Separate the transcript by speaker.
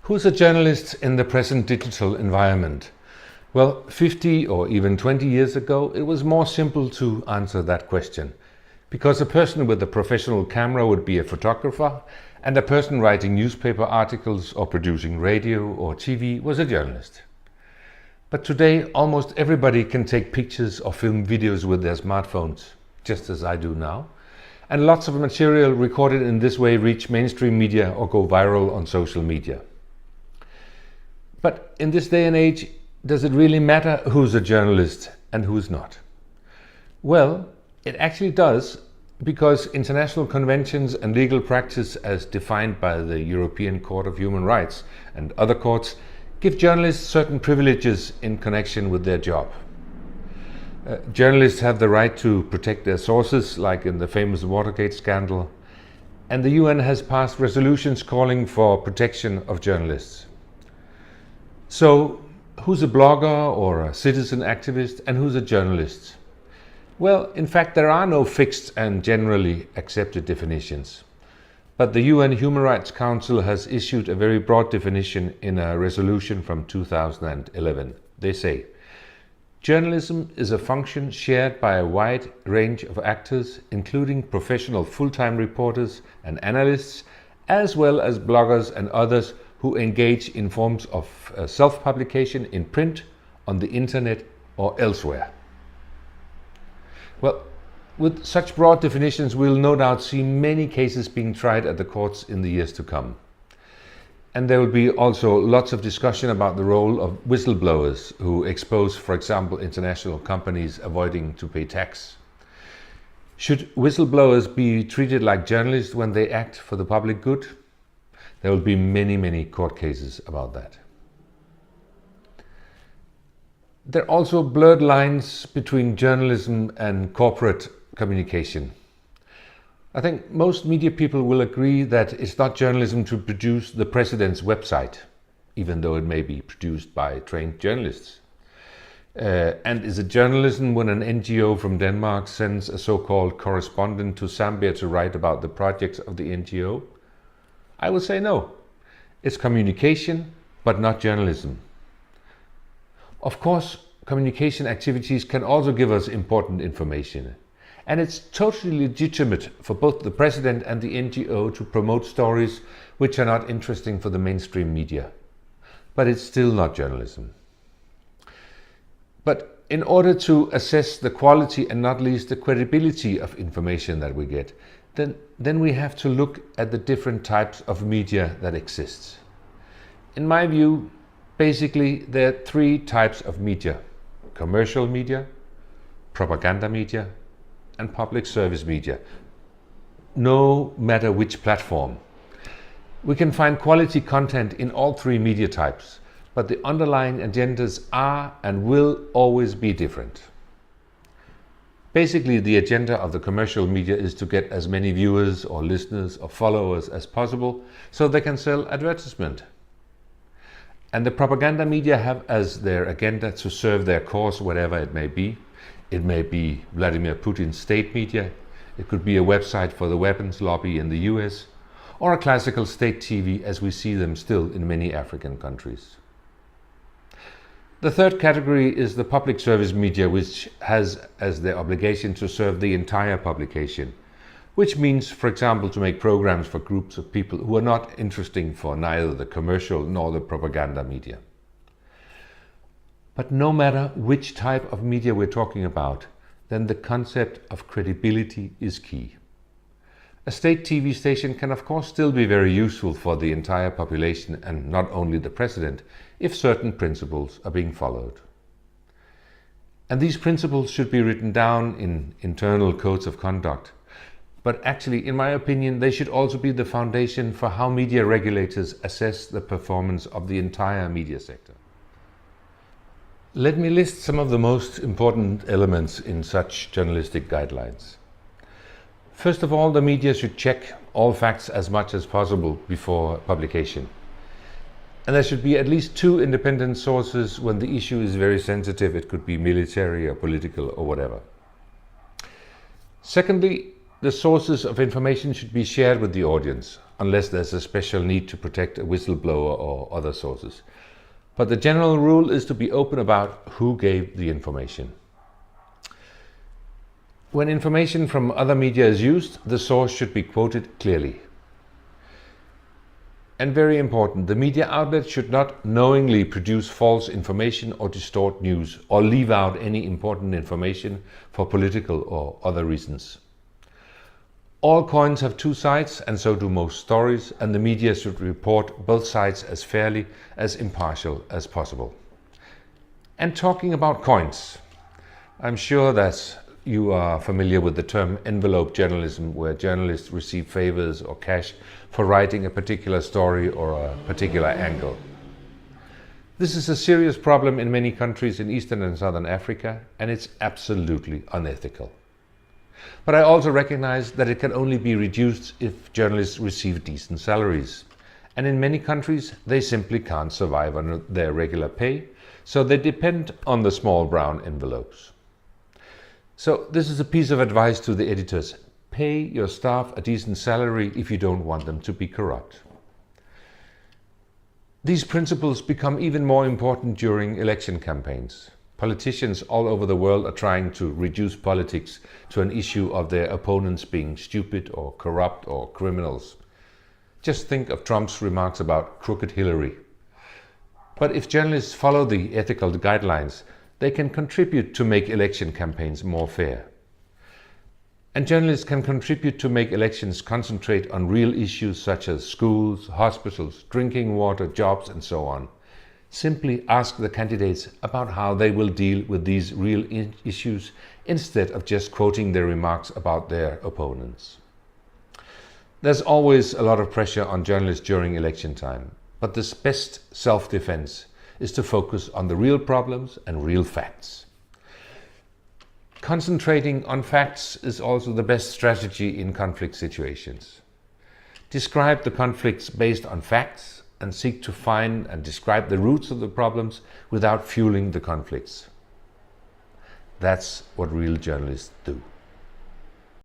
Speaker 1: Who's a journalist in the present digital environment? Well, 50 or even 20 years ago, it was more simple to answer that question, because a person with a professional camera would be a photographer, and a person writing newspaper articles or producing radio or TV was a journalist. But today, almost everybody can take pictures or film videos with their smartphones, just as I do now, and lots of material recorded in this way reach mainstream media or go viral on social media. But in this day and age, does it really matter who's a journalist and who's not? Well, it actually does, because international conventions and legal practice as defined by the European Court of Human Rights and other courts give journalists certain privileges in connection with their job. Journalists have the right to protect their sources, like in the famous Watergate scandal, and the UN has passed resolutions calling for protection of journalists. So, who's a blogger or a citizen activist, and who's a journalist? Well, in fact, there are no fixed and generally accepted definitions. But the UN Human Rights Council has issued a very broad definition in a resolution from 2011. They say, journalism is a function shared by a wide range of actors, including professional full-time reporters and analysts, as well as bloggers and others who engage in forms of self-publication in print, on the internet or elsewhere. Well, with such broad definitions, we'll no doubt see many cases being tried at the courts in the years to come. And there will be also lots of discussion about the role of whistleblowers who expose, for example, international companies avoiding to pay tax. Should whistleblowers be treated like journalists when they act for the public good? There will be many court cases about that. There are also blurred lines between journalism and corporate communication. I think most media people will agree that it's not journalism to produce the president's website, even though it may be produced by trained journalists. And is it journalism when an NGO from Denmark sends a so-called correspondent to Zambia to write about the projects of the NGO? I would say no. It's communication, but not journalism. Of course, communication activities can also give us important information. And it's totally legitimate for both the president and the NGO to promote stories which are not interesting for the mainstream media. But it's still not journalism. But in order to assess the quality and not least the credibility of information that we get, then we have to look at the different types of media that exist. In my view, basically there are three types of media: commercial media, propaganda media, and public service media, no matter which platform. We can find quality content in all three media types, but the underlying agendas are and will always be different. Basically, the agenda of the commercial media is to get as many viewers or listeners or followers as possible so they can sell advertisement. And the propaganda media have as their agenda to serve their cause, whatever it may be. It may be Vladimir Putin's state media, it could be a website for the weapons lobby in the US, or a classical state TV as we see them still in many African countries. The third category is the public service media, which has as their obligation to serve the entire publication, which means, for example, to make programs for groups of people who are not interesting for neither the commercial nor the propaganda media. But no matter which type of media we're talking about, then the concept of credibility is key. A state TV station can of course still be very useful for the entire population and not only the president, if certain principles are being followed. And these principles should be written down in internal codes of conduct. But actually, in my opinion, they should also be the foundation for how media regulators assess the performance of the entire media sector. Let me list some of the most important elements in such journalistic guidelines. First of all, the media should check all facts as much as possible before publication. And there should be at least two independent sources when the issue is very sensitive. It could be military or political or whatever. Secondly, the sources of information should be shared with the audience. unless there's a special need to protect a whistleblower or other sources. But the general rule is to be open about who gave the information. When information from other media is used, the source should be quoted clearly. And very important, the media outlet should not knowingly produce false information or distort news or leave out any important information for political or other reasons. All coins have two sides, and so do most stories, and the media should report both sides as fairly, as impartial as possible. And talking about coins, I'm sure that you are familiar with the term envelope journalism, where journalists receive favors or cash for writing a particular story or a particular angle. This is a serious problem in many countries in Eastern and Southern Africa, and it's absolutely unethical. But I also recognize that it can only be reduced if journalists receive decent salaries. And in many countries, they simply can't survive on their regular pay, so they depend on the small brown envelopes. So this is a piece of advice to the editors. Pay your staff a decent salary if you don't want them to be corrupt. These principles become even more important during election campaigns. Politicians all over the world are trying to reduce politics to an issue of their opponents being stupid or corrupt or criminals. Just think of Trump's remarks about crooked Hillary. But if journalists follow the ethical guidelines, they can contribute to make election campaigns more fair. And journalists can contribute to make elections concentrate on real issues such as schools, hospitals, drinking water, jobs, and so on. Simply ask the candidates about how they will deal with these real issues instead of just quoting their remarks about their opponents. There's always a lot of pressure on journalists during election time, but the best self-defense is to focus on the real problems and real facts. Concentrating on facts is also the best strategy in conflict situations. Describe the conflicts based on facts and seek to find and describe the roots of the problems without fueling the conflicts. That's what real journalists do.